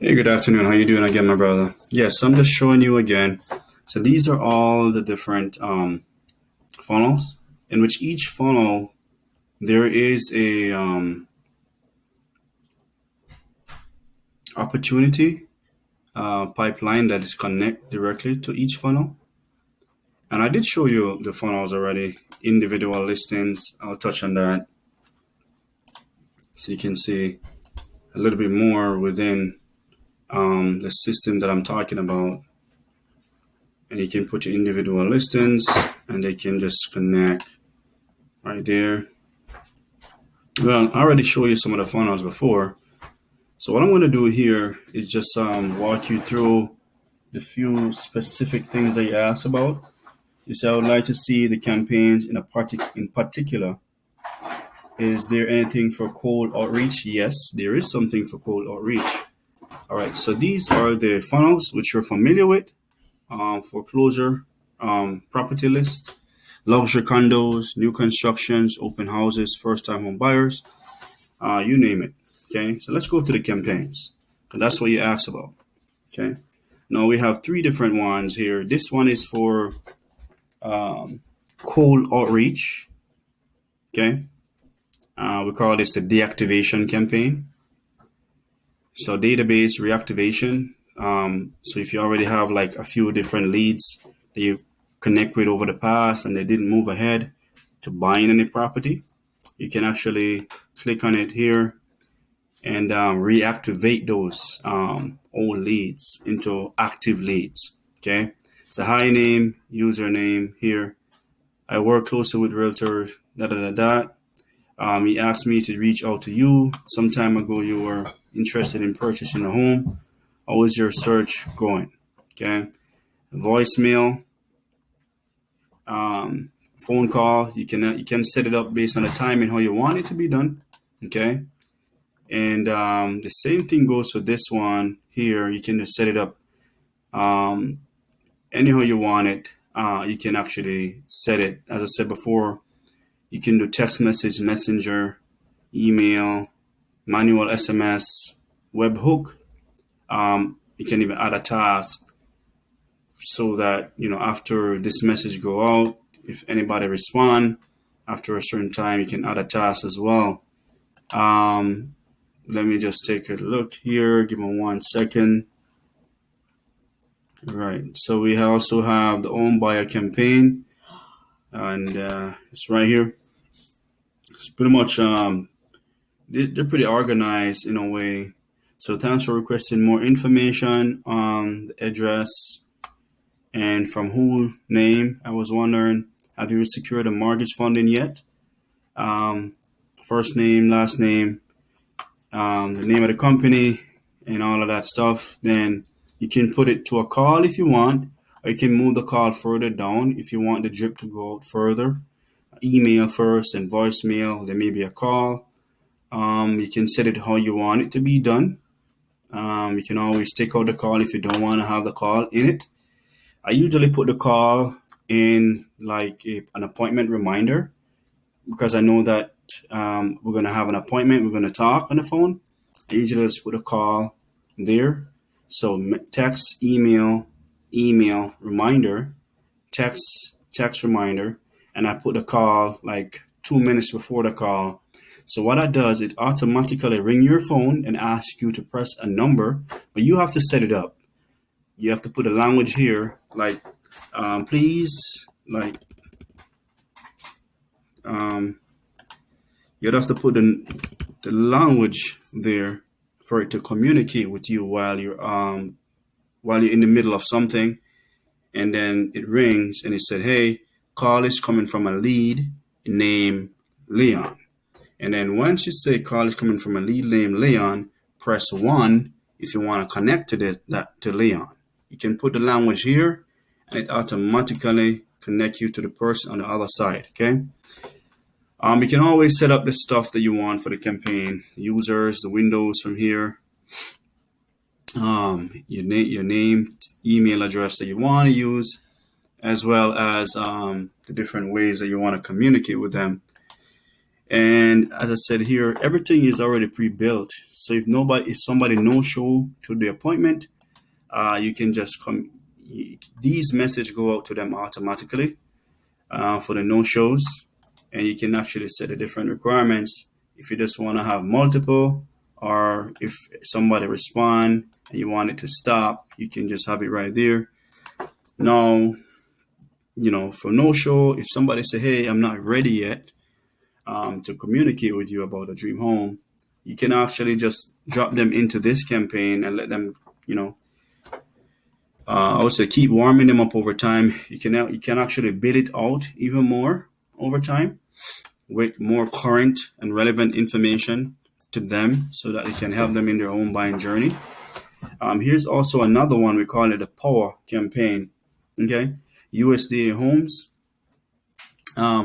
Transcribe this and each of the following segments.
Hey, good afternoon. How you doing again, my brother? Yes, I'm just showing you again. So these are all the different funnels, in which each funnel there is a opportunity pipeline that is connect directly to each funnel. And I did show you the funnels already, individual listings. I'll touch on that so you can see a little bit more within the system that I'm talking about. And you can put your individual listings, and they can just connect right there. Well, I already showed you some of the funnels before. So what I'm going to do here is just walk you through the few specific things that you asked about. You said I would like to see the campaigns in particular. Is there anything for cold outreach? Yes, there is something for cold outreach. All right, so these are the funnels which you're familiar with. Foreclosure, property list, luxury condos, new constructions, open houses, first-time home buyers, you name it. Okay, so let's go to the campaigns. And that's what you asked about. Okay, now we have three different ones here. This one is for cold outreach. Okay, we call this the deactivation campaign. So database reactivation. So if you already have like a few different leads that you connect with over the past and they didn't move ahead to buying any property, you can actually click on it here and reactivate those old leads into active leads. Okay, so hi name, username here. I work closely with realtors. Da da da da. He asked me to reach out to you. Some time ago, you were interested in purchasing a home. How is your search going? Okay, voicemail, phone call. You can set it up based on the time and how you want it to be done. Okay. And the same thing goes for this one here. You can just set it up anyhow you want it. You can actually set it, as I said before, you can do text message, messenger, email, manual SMS, webhook. You can even add a task so that, after this message go out, if anybody respond after a certain time, you can add a task as well. Let me just take a look here. Give me 1 second. Right. So we also have the home buyer campaign, and it's right here. It's pretty much they're pretty organized in a way. So thanks for requesting more information on the address and from who name. I was wondering, have you secured a mortgage funding yet? First name, last name, the name of the company, and all of that stuff. Then you can put it to a call if you want, or you can move the call further down if you want the drip to go out further. Email first and voicemail, then maybe a call. You can set it how you want it to be done. You can always take out the call if you don't want to have the call in it. I usually put the call in like an appointment reminder because I know that we're going to have an appointment. We're going to talk on the phone. I usually just put a call there. So text, email, reminder, text reminder, and I put the call like 2 minutes before the call. So what that does, it automatically ring your phone and ask you to press a number, but you have to set it up. You have to put a language here, like please, like you'd have to put the language there for it to communicate with you while you're in the middle of something, and then it rings and it said, "Hey, call is coming from a lead named Leon." And then once you say call is coming from a lead named Leon, press 1 if you want to connect to Leon. You can put the language here, and it automatically connect you to the person on the other side. Okay. You can always set up the stuff that you want for the campaign. Users, the windows from here, your name, email address that you want to use, as well as the different ways that you want to communicate with them. And as I said here, everything is already pre-built. So if somebody no show to the appointment, you can just come. These messages go out to them automatically for the no shows, and you can actually set the different requirements. If you just want to have multiple, or if somebody respond and you want it to stop, you can just have it right there. Now, for no show, if somebody say, "Hey, I'm not ready yet," to communicate with you about a dream home, you can actually just drop them into this campaign and let them, I would say keep warming them up over time. You can actually build it out even more over time with more current and relevant information to them so that it can help them in their own buying journey. Here's also another one. We call it a power campaign. Okay, USDA homes,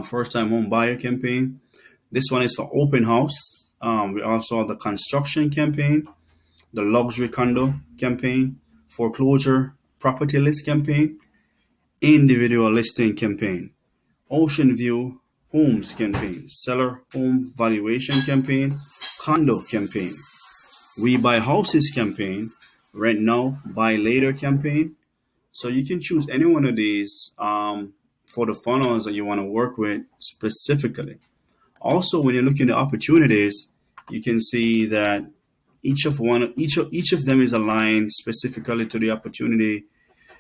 first time home buyer campaign. This one is for open house. We also have the construction campaign, the luxury condo campaign, foreclosure property list campaign, individual listing campaign, ocean view homes campaign, seller home valuation campaign, condo campaign, we buy houses campaign, rent now, buy later campaign. So you can choose any one of these for the funnels that you want to work with specifically. Also, when you're looking at opportunities, you can see that each of them is aligned specifically to the opportunity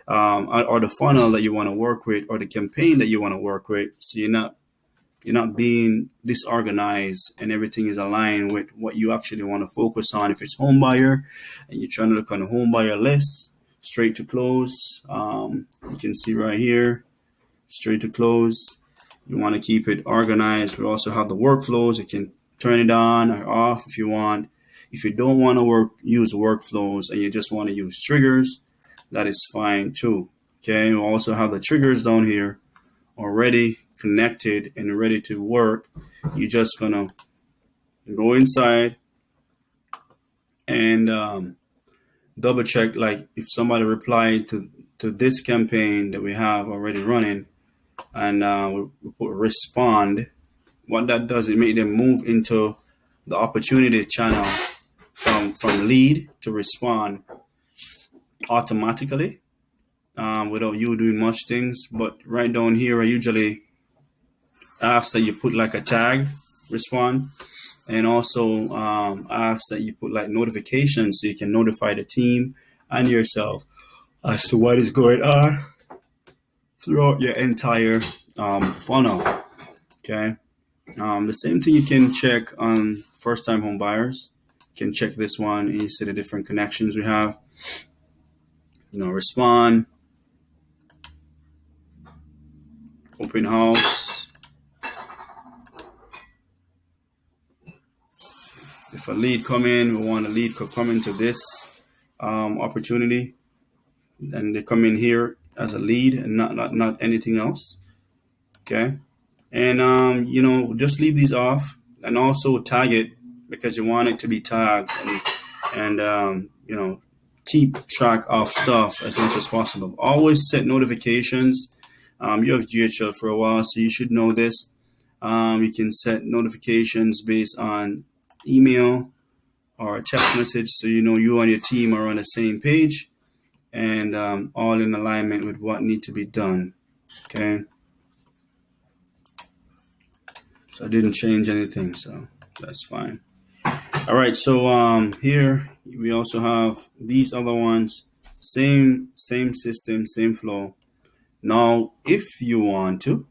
or the funnel that you want to work with or the campaign that you want to work with. So you're not being disorganized and everything is aligned with what you actually want to focus on. If it's home buyer and you're trying to look on the home buyer list, straight to close, you can see right here, straight to close. You want to keep it organized. We also have the workflows. You can turn it on or off if you want. If you don't want to use workflows and you just want to use triggers, that is fine too. Okay, we also have the triggers down here already connected and ready to work. You're just gonna go inside and double check, like if somebody replied to this campaign that we have already running, and we put respond. What that does, it make them move into the opportunity channel from lead to respond automatically without you doing much things. But right down here, I usually ask that you put like a tag respond, and also ask that you put like notifications so you can notify the team and yourself as to what is going on throughout your entire funnel. Okay. The same thing you can check on first time home buyers. You can check this one and you see the different connections we have. Respond, open house. If a lead come in, we want a lead to come into this opportunity, and they come in here as a lead and not anything else. Okay, and just leave these off and also tag it because you want it to be tagged and keep track of stuff as much as possible. Always set notifications. You have GHL for a while, so you should know this. You can set notifications based on email or a text message, so you and your team are on the same page and all in alignment with what needs to be done. Okay. So I didn't change anything, so that's fine. All right, so here we also have these other ones. Same system, same flow. Now, if you want to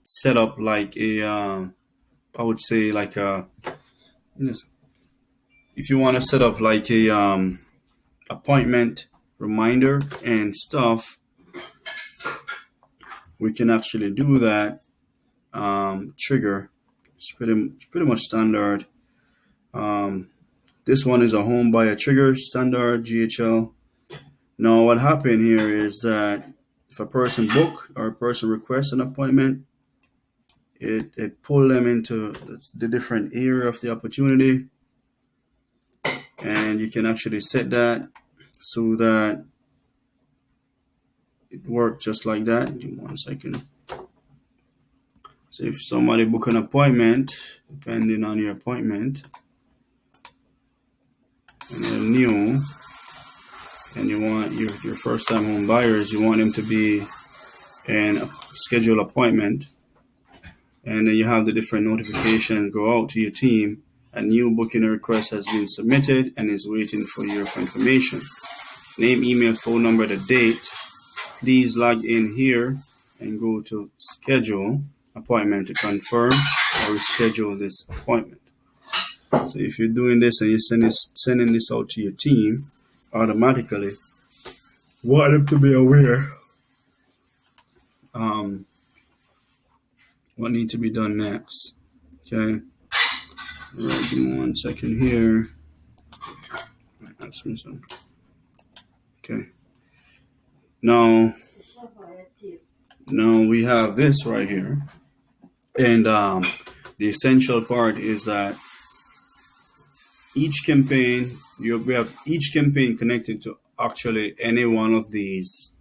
set up like I would say like if you want to set up like a appointment reminder and stuff, we can actually do that. Trigger, it's pretty much standard. This one is a home buyer trigger, standard GHL. Now, what happened here is that if a person book or a person requests an appointment, it pull them into the different area of the opportunity, and you can actually set that so that it works just like that. Give me 1 second. So if somebody book an appointment, depending on your appointment, and they're new, and you want your first time home buyers, you want them to be in a scheduled appointment, and then you have the different notifications go out to your team. A new booking request has been submitted and is waiting for your confirmation. Name, email, phone number, the date. Please log in here and go to schedule appointment to confirm or reschedule this appointment. So if you're doing this and you're sending this out to your team, automatically want them to be aware what needs to be done next. Okay. All right, give me 1 second here. That's missing. Okay. Now we have this right here. And the essential part is that each campaign, we have each campaign connected to actually any one of these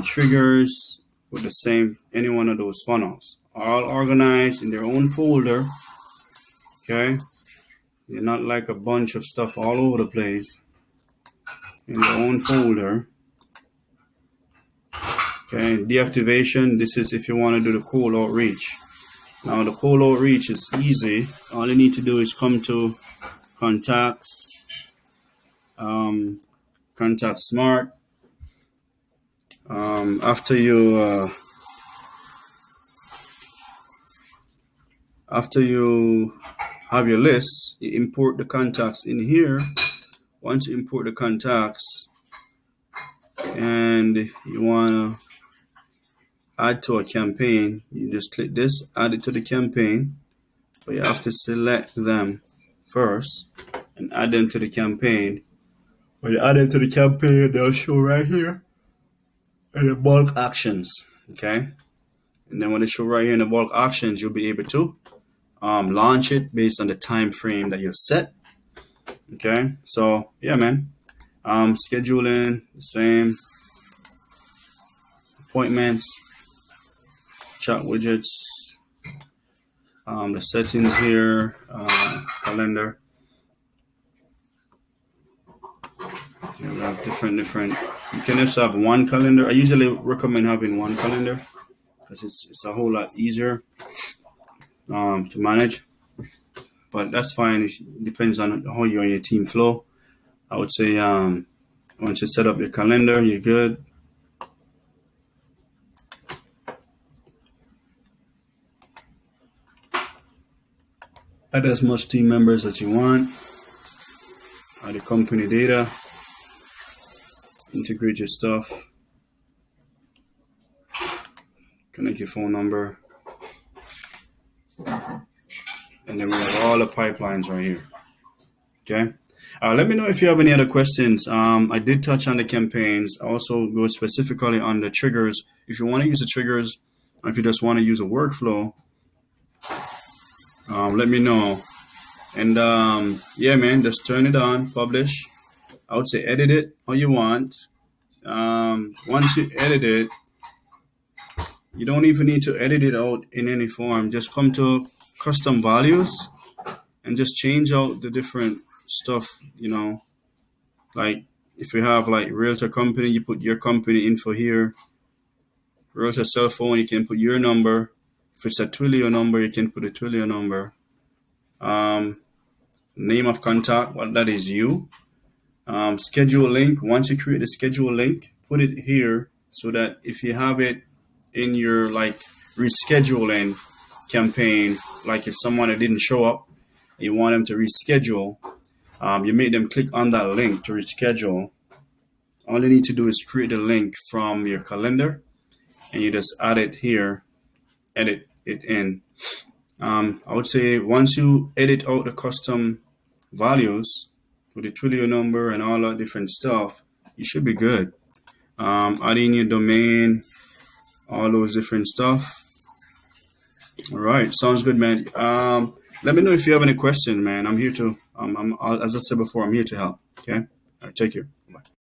triggers with the same, any one of those funnels, all organized in their own folder. Okay. They're not like a bunch of stuff all over the place, in their own folder. Okay. Deactivation, this is if you want to do the cold outreach. Now the cold outreach is easy. All you need to do is come to contacts, contact smart. After you have your list, you import the contacts in here. Once you import the contacts and you want to add to a campaign, you just click this, add it to the campaign, but you have to select them first and add them to the campaign. When you add them to the campaign, they'll show right here in the bulk actions. Okay, and then when they show right here in the bulk actions, you'll be able to launch it based on the time frame that you've set. Okay, so yeah, man. Scheduling, the same. Appointments, chat widgets, the settings here, calendar. You have different. You can just have one calendar. I usually recommend having one calendar because it's a whole lot easier to manage. But that's fine. It depends on how you and your team flow. I would say once you set up your calendar, you're good. Add as much team members as you want. Add the company data. Integrate your stuff. Connect your phone number. And then we have all the pipelines right here. Okay. Let me know if you have any other questions. I did touch on the campaigns. I also go specifically on the triggers. If you want to use the triggers, or if you just want to use a workflow, let me know. And yeah, man, just turn it on, publish. I would say edit it how you want. Once you edit it, you don't even need to edit it out in any form. Just come to custom values and just change out the different stuff, like if you have like realtor company, you put your company info here. Realtor cell phone, you can put your number. If it's a Twilio number, you can put a Twilio number. Name of contact, well, that is you. Schedule link. Once you create a schedule link, put it here so that if you have it in your like rescheduling campaign, like if someone didn't show up, you want them to reschedule, you make them click on that link to reschedule. All you need to do is create a link from your calendar and you just add it here, edit it in. I would say once you edit out the custom values with the Twilio number and all that different stuff, you should be good. Adding your domain, all those different stuff. All right, sounds good, man. Let me know if you have any questions, man. I'm here to, as I said before, I'm here to help. Okay, all right, take care. Bye.